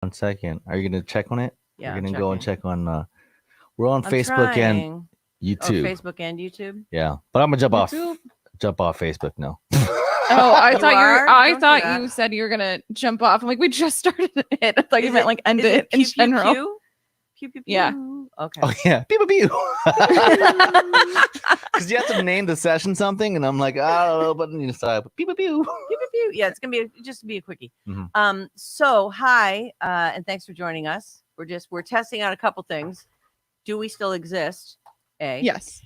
1 second. Are you gonna check on it? Yeah, You're gonna go and checking. check on. We're on I'm Facebook and trying. YouTube. Facebook and YouTube. Yeah, but I'm gonna YouTube? jump off Facebook now. Oh, I You thought are? I Don't do thought that. you said you were gonna jump off. I'm like, we just started it. I thought you Is meant like end is it in pew, pew, general. pew? Pew, pew, pew. Yeah. Okay. Oh yeah, pew pew pew. Because you have to name the session something, and I'm like, I don't know, but you decide. Pew pew pew. Pew, pew, pew. Yeah, it's gonna be just be a quickie. Mhm. So hi, and thanks for joining us. We're testing out a couple things. Do we still exist? A. Yes.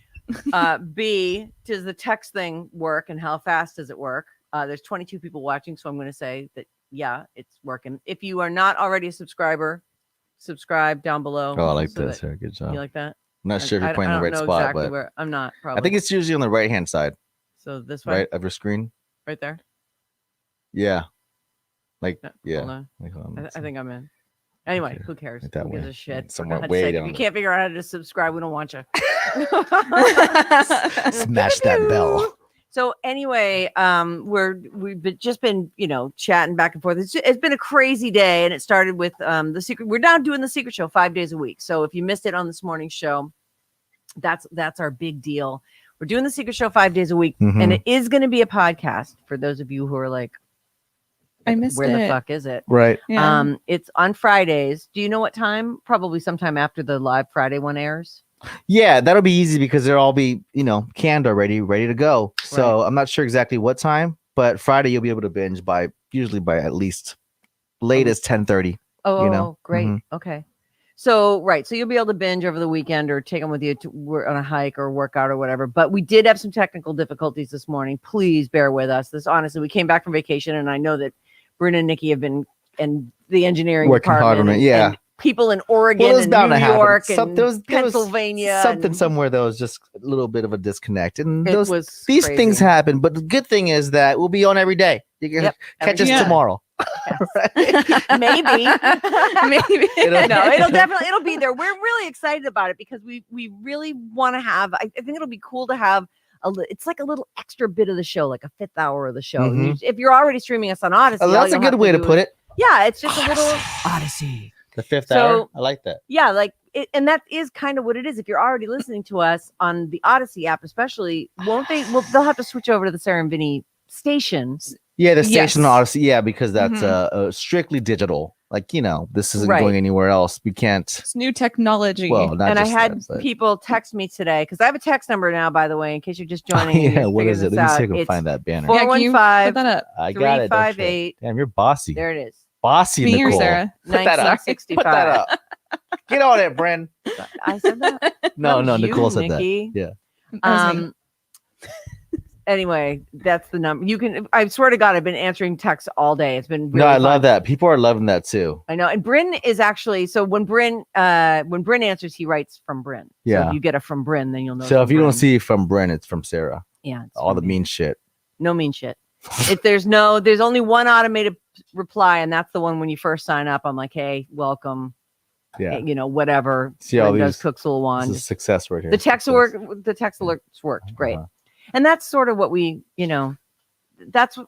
B, does the text thing work and how fast does it work? There's 22 people watching, so I'm going to say that, yeah, it's working. If you are not already a subscriber, subscribe down below. Oh, I like so this. that- Here, good job. You like that? I'm not sure if you're playing I the don't right know spot, exactly but where I'm not. Probably. I think it's usually on the right hand side, so this way, right of your screen. right there. Yeah, like No, yeah. hold on. Like, hold on, I think I'm in. Anyway, Okay. who cares? Like that Who gives way. a shit? For Somewhere God's way sake, down if you there. can't figure out how to subscribe, we don't want you. Smash that bell. So anyway, just been chatting back and forth. It's been a crazy day, and it started with the secret. We're now doing the secret show 5 days a week. So if you missed it on this morning's show, that's our big deal. We're doing the secret show 5 days a week, Mhm. and it is going to be a podcast for those of you who are like, I missed where it. the fuck is it? Right. Yeah. It's on Fridays. Do you know what time? Probably sometime after the live Friday one airs. Yeah, that'll be easy because they'll all be, canned already, ready to go. So I'm not sure exactly what time, but Friday you'll be able to binge usually by at least latest 10:30. Oh, great. Mhm. Okay. So, right. So you'll be able to binge over the weekend or take them with you on a hike or workout or whatever. But we did have some technical difficulties this morning. Please bear with us. Honestly, we came back from vacation, and I know that Bryn and Nikki have been in the engineering Working hard on department. it, yeah. And people in Oregon Well, it was and bound New to happen. York Some- and there was Pennsylvania. something and somewhere that was just a little bit of a disconnect. And it was these crazy. things happen. But the good thing is that we'll be on every day. You can Yep, catch every us day. tomorrow. Maybe. Maybe. It'll be there. We're really excited about it because we really want to have. I think it'll be cool to have it's like a little extra bit of the show, like a fifth hour of the show. Mhm. If you're already streaming us on Odyssey, That's a good way to put it. Yeah, it's just a little Odyssey. The fifth So- hour. I like that. yeah, like it, and that is kind of what it is. If you're already listening to us on the Odyssey app, especially, won't they? Well, they'll have to switch over to the Sarah and Vinny station. Yeah, the station Yes. Odyssey. Yeah, because that's Mhm. strictly digital. Like, this isn't Right. going anywhere else. We can't. It's new technology. Well, not And I just had that, but- people text me today because I have a text number now, by the way, in case you're just joining. and yeah, you're what figuring is it? this Let me see if out. I can It's find that banner. four- Yeah, can you 415 put that up? I got it. don't you? 358. Damn, you're bossy. There it is. Bossy, Me or Nicole. Sarah? Put that up. 1965. Put that up. Get on it, Bren. I said that. No, That no, was you, Nicole said Nikki. that. Yeah. That was me. Anyway, that's the number. You can. I swear to God, I've been answering texts all day. It's been really No, I fun. love that. People are loving that too. I know. And Bryn is actually so when Bryn answers, he writes from Bryn. So Yeah. if you get a from Bryn, then you'll know. So it's if from you don't Bryn. see from Bren, it's from Sarah. yeah, it's All from the me. mean shit. No mean shit. If there's only one automated reply, and that's the one when you first sign up. I'm like, hey, welcome. Yeah. Whatever. See all Windows these. Cooks will This want. is success right here. The text Success. work. The text alerts worked great. Uh-huh. And that's sort of what we, that's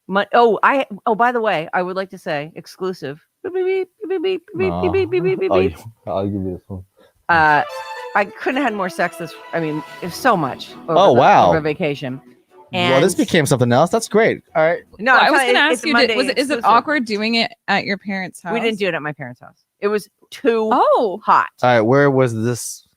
my, by the way, I would like to say exclusive. Beep, beep, beep, beep, beep, Aw. beep, beep, beep, beep, Oh, beep. I'll give you this one. I couldn't have had more sex it's so much Oh, wow. over vacation. And Well, this became something else. That's great. All right. no, Well, I I'm was telling going to it's ask a you, Monday is it exclusive. awkward doing it at your parents' house? We didn't do it at my parents' house. It was too Oh. hot All right. Where was this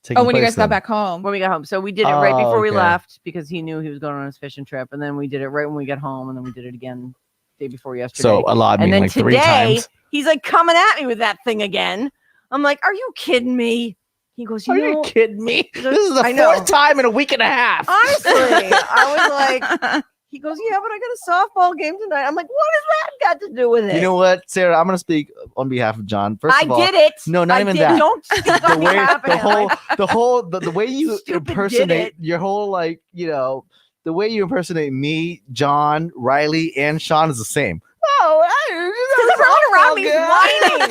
taking Oh, when you place guys got then? back home. when we got home. So we did it right Oh, before we okay. left because he knew he was going on his fishing trip, and then we did it right when we got home, and then we did it again day before yesterday. So a lot. I and mean, then like 3 today, times. he's like coming at me with that thing again. I'm like, are you kidding me? He goes, Are you kidding me? goes, This is the I know. 4th time in a week and a half. honestly, I was like, he goes, yeah, but I got a softball game tonight. I'm like, what has that got to do with it? You know what, Sarah? I'm going to speak on behalf of John. First I of all, did it. No, not I even did- that. Don't speak the on way behalf of him. the way you Stupid did impersonate it. your whole the way you impersonate me, John, Riley, and Sean is the same. Oh, Because everyone around me is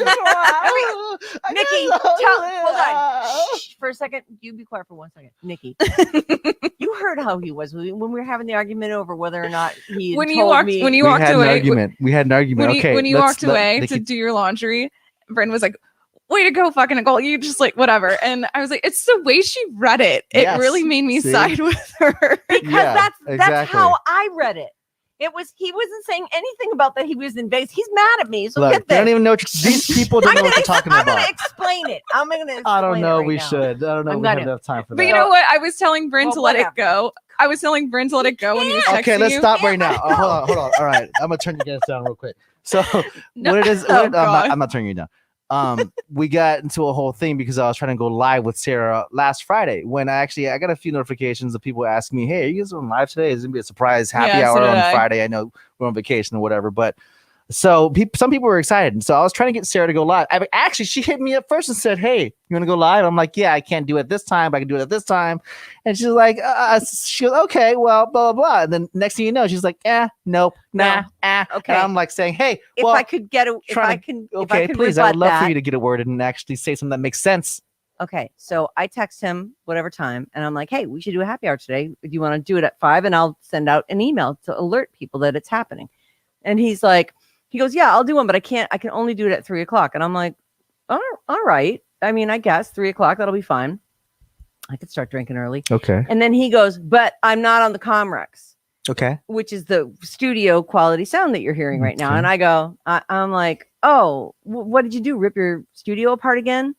whining. Nikki, hold on. Shh, for a second. You be quiet for 1 second. Nikki, you heard how he was when we were having the argument over whether or not he when told you walked me. when you We walked had an away argument. We had an argument. when you, Okay. when you let's- walked let- away Nikki- to do your laundry, Bryn was like, way to go, fucking Nicole. You just like whatever. And I was like, it's the way she read it. It Yes. really made me See? side with her. Because Yeah, that's exactly. how I read it. It was he wasn't saying anything about that he was in Vegas. He's mad at me. So Look, get they this. don't even know what these people don't know what they're talking I'm about. gonna explain it. I'm gonna explain I don't know. it right We now. should. I don't know. I'm We have gonna- enough time for But that. you know what? I was telling Bryn Well, to let it whatever. go. I was telling Bryn to let it go when he was texting Okay, let's you. stop right now. Yeah, Hold on. All right, I'm gonna turn you guys down real quick. So No. what it is? Oh, I'm God. not turning you down. We got into a whole thing because I was trying to go live with Sarah last Friday. When I got a few notifications of people asking me, "Hey, are you guys on live today? Is it gonna be a surprise happy Yeah, so hour did on I. Friday?" I know we're on vacation or whatever, but. So some people were excited, and so I was trying to get Sarah to go live. Actually, she hit me up first and said, "Hey, you want to go live?" I'm like, "Yeah, I can't do it this time, but I can do it at this time." And she's like, she goes, "Okay, well, blah blah blah." And then next thing you know, she's like, nope, nah, Okay. And I'm like saying, "Hey, If well, I could get a, if trying I to- can, if I okay, can please, I would rebut love that. for you to get a word in and actually say something that makes sense." Okay, so I text him whatever time, and I'm like, "Hey, we should do a happy hour today. Do you want to do it at 5?" And I'll send out an email to alert people that it's happening. And he goes, "Yeah, I'll do one, but I can't. I can only do it at 3:00." And I'm like, all right. I mean, I guess 3:00 that'll be fine. I could start drinking early. Okay. And then he goes, "But I'm not on the Comrex, Okay. which is the studio quality sound that you're hearing right now." Okay. And I go, I'm like, "Oh, what did you do? Rip your studio apart again?"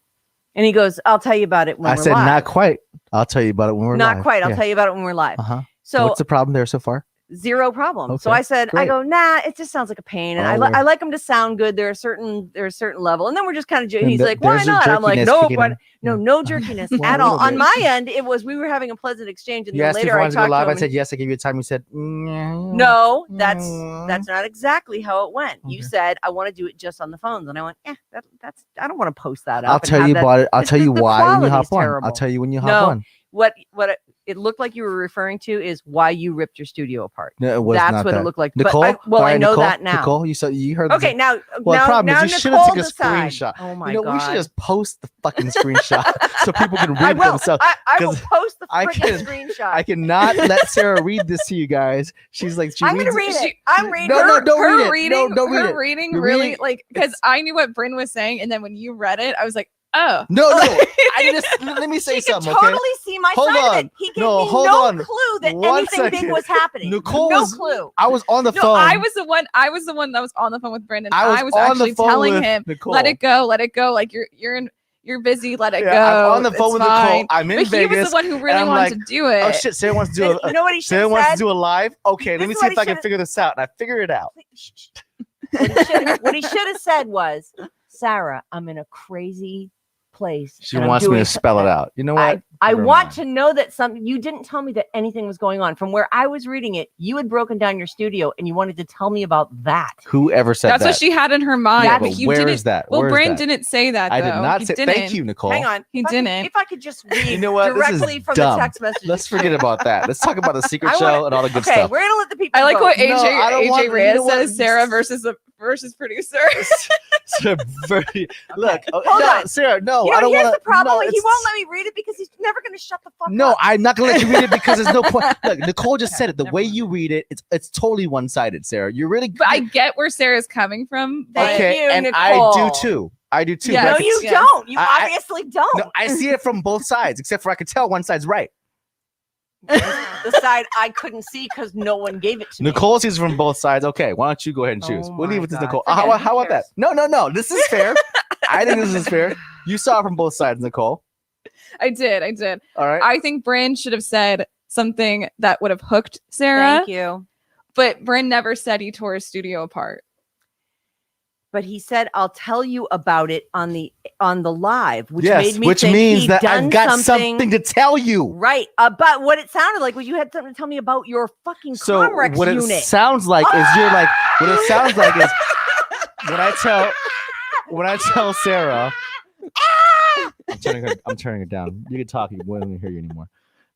And he goes, "I'll tell you about it when I we're said live." not quite. I'll tell you about it when we're Not live. quite. I'll tell you about it when we're live. Uh-huh. So What's the problem there so far? zero problem. So Okay, I said, great. I go, nah, it just sounds like a pain. And Oh, I we're- like them to sound good. They're a certain level. And then we're just kind of And he's like, why there's your not? I'm like, jerkiness no, kicking what? in. No, Yeah. no jerkiness Well, at a all. little On bit. my end, it was we were having a pleasant exchange. And You then asked if later I I wanted to go talked live. to I him. said yes. I gave you a time. You said No, that's not exactly how it went. You Okay. said I want to do it just on the phones, and I went, that's I don't want to post that up. I'll and tell have you that- about it. I'll tell you the why when you quality's hop on. I'll terrible. tell you when you hop No. on. What it looked like you were referring to is why you ripped your studio apart. No, it was That's not what that. it looked like. Nicole, But all I right, know Nicole, that now. Nicole, you heard. Okay, now, Well, the problem now is you should have Nicole took a decide. screenshot. Oh my You know, god! we should just post the fucking screenshot so people can I read will. themselves. I will 'cause post the I freaking can- screenshot. I cannot let Sarah read this to you guys. She's like, I'm gonna read it. I'm reading. No, no, don't her read it. reading, No, don't read her it. reading You're really reading- like because I knew what Bryn was saying, and then when you read it, I was like, oh, No, I just let me say She could something. totally Okay, see my Hold side of on. it. He gave No, me hold no on. clue that One anything big second. was happening. Nicole no was- clue. I was on the no, phone. I was the one. I was the one that was on the phone with Bryn, and I I was on actually the phone telling with him, Nicole. let it go, like you're busy, let it Yeah, go. I'm on the phone it's with Nicole. fine. I'm in But he was Vegas. the one who really I'm wanted like, to do it. Oh shit! Sarah wants to do You know what he should Sarah have wants to said? do a live. Okay, This let me is see what if he I can should've- figure this out. And I figured it out. What he should have said was, Sarah, I'm in a crazy place. She and I'm wants me doing to spell it out. You know what? I Never want mind. to know that you didn't tell me that anything was going on. From where I was reading it, you had broken down your studio and you wanted to tell me about that. Whoever said That's that? what she had in her mind. Yeah, but but you where didn't. is that? Well, Where is Bryn that? didn't say that. I did though. not He say. didn't. Thank you, Nicole. Hang on. He If I could- didn't. If I could just read You know what? This is directly from dumb. the text messages. Let's forget about that. Let's talk about the secret I show wanna- and all the good Okay, stuff. we're gonna let the people. I like vote. what No, I don't want- AJ you Reyes know what? says. Sarah versus producer. Look, Hold no, on. Sarah, no, You know, I don't here's want the problem. No, he it's- won't let me read it because he's never going to shut the fuck No, up. I'm not gonna let you read it because there's no point. Look, Nicole just Okay, said it. The never way mind. you read it, it's totally one-sided, Sarah. You're really But I get where Sarah's coming from. But Thank okay, you, and Nicole. I do too. I do too. Yeah. but I No, can- you Yes. don't. You I- obviously don't. no, I see it from both sides, except for I can tell one side's right. The side I couldn't see because no one gave it to me. Nicole sees it from both sides. Okay, why don't you go ahead and choose? Oh We'll leave my it to God. Nicole. Forget How, it. how Who about that? cares? No. This is fair. I think this is fair. You saw it from both sides, Nicole. I did. All right. I think Bryn should have said something that would have hooked Sarah. Thank you. But Bryn never said he tore his studio apart. But he said, "I'll tell you about it on the live," which yes, made me which think means he'd that done I've got something to tell you. Right. But what it sounded like was you had something to tell me about your fucking So Comrex what unit. it sounds like is you're like what it sounds like is when I tell Sarah, I'm turning her down. You can talk. We won't hear you anymore.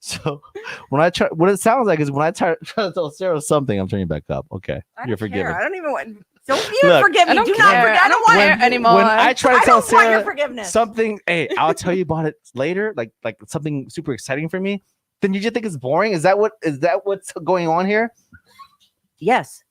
So what it sounds like is when I try to tell Sarah something, I'm turning back up. Okay, I you're don't care. forgiven. I don't even want. Don't even Look, forgive me. I don't Do not care. forget. I don't want When- it anymore. When I try to I tell don't want your Sarah forgiveness. something, hey, I'll tell you about it later, like something super exciting for me, then you just think it's boring. Is that what's going on here? Yes.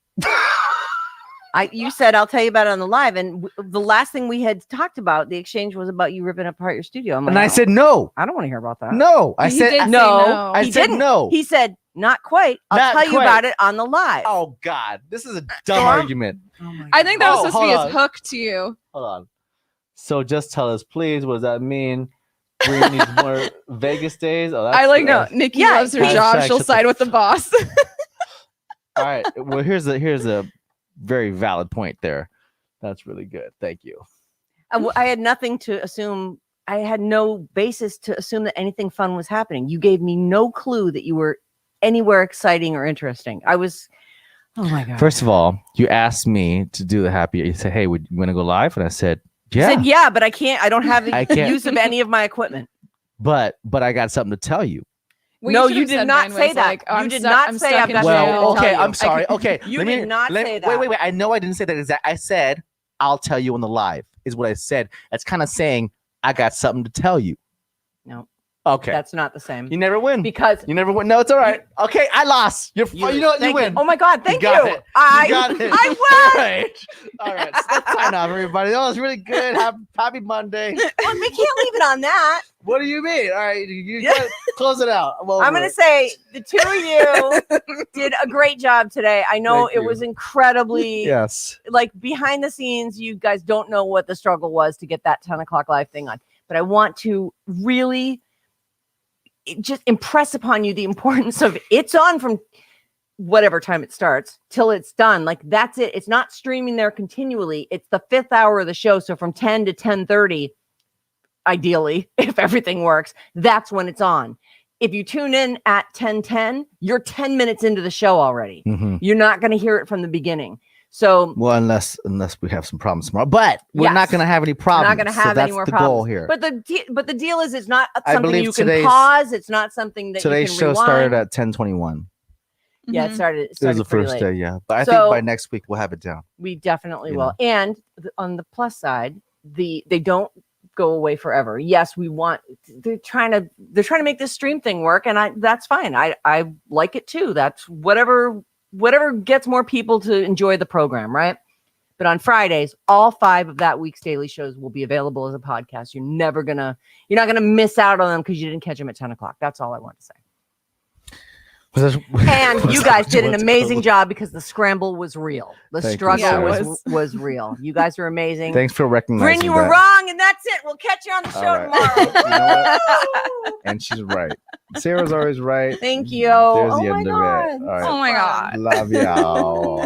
You said I'll tell you about it on the live, and the last thing we had talked about, the exchange was about you ripping apart your studio. I'm like, And I "Oh, said no. I don't want to hear about that. No. I He said did say no. I He said didn't. no. He said not quite. I'll Not tell you quite. about it on the live. Oh God, this is a dumb Storm? argument. Oh my I think that was Oh, supposed to be hold his on. hook to you. Hold on. So just tell us, please. What does that mean? Bree needs more Vegas days. Oh, that's, I like no. that's- Nikki Yeah, loves her hashtag job. shut She'll the side with the boss. All right. Well, here's a very valid point there. That's really good. Thank you. I had nothing to assume. I had no basis to assume that anything fun was happening. You gave me no clue that you were anywhere exciting or interesting. I was, oh my God. First of all, you asked me to do the happy. You said, "Hey, would you want to go live?" And I said, You "Yeah." said, yeah, but I can't, I don't have I the can't. use of any of my equipment. But I got something to tell you. What No, should you have did said, not Brian, say was that. like, oh, You I'm did stuck- not I'm say stuck I've in got jail. something to Well, tell okay. you. I'm sorry. Okay. You let did me- not let- say Wait, that. wait. I know I didn't say that exact. I said, "I'll tell you on the live." Is what I said. That's kind of saying I got something to tell you. No, Okay. that's not the same. You never win. Because You never win. No, it's all right. Okay, I lost. You know what? You thank win. Oh my God, thank got you. it. I got it. I All won. right. All right. So let's sign off, everybody. That was really good. Happy Monday. Well, we can't leave it on that. What do you mean? All right. You Yeah. gotta close it out. I'm I'm going to say the two of you did a great job today. I know Thank it you. was incredibly, Yes. like behind the scenes, you guys don't know what the struggle was to get that 10 o'clock live thing on. But I want to really just impress upon you the importance of it's on from whatever time it starts till it's done. Like that's it. It's not streaming there continually. It's the 5th hour of the show. So from 10 to 10:30, ideally, if everything works, that's when it's on. If you tune in at 10:10, you're 10 minutes into the show already. Mm-hmm. You're not going to hear it from the beginning. So Well, unless we have some problems tomorrow, but we're Yes. not going to have any we're problems. not going to have so any that's more the problems. goal here. But the deal is, it's not I something believe you can today's- pause. It's not something that Today's you show can started rewind. at 10:21. Yeah, it Mhm. started. It It was started the pretty first late. day, yeah. But I So- think by next week we'll have it down. We definitely You will. know. And on the plus side, they don't go away forever. Yes, they're trying to make this stream thing work, and that's fine. I like it too. That's whatever gets more people to enjoy the program, right? But on Fridays, all 5 of that week's daily shows will be available as a podcast. You're not gonna miss out on them because you didn't catch them at 10 o'clock. That's all I want to say. And you guys did an amazing job because the scramble was real. The Thank you, struggle Sarah. was real. You guys are amazing. Thanks for recognizing Bryn, you were that. wrong, and that's it. We'll catch you on the show All right. tomorrow. You know what? And she's right. Sarah's always right. Thank you. There's Oh the my end God. of it. All right. Oh my God. Love y'all.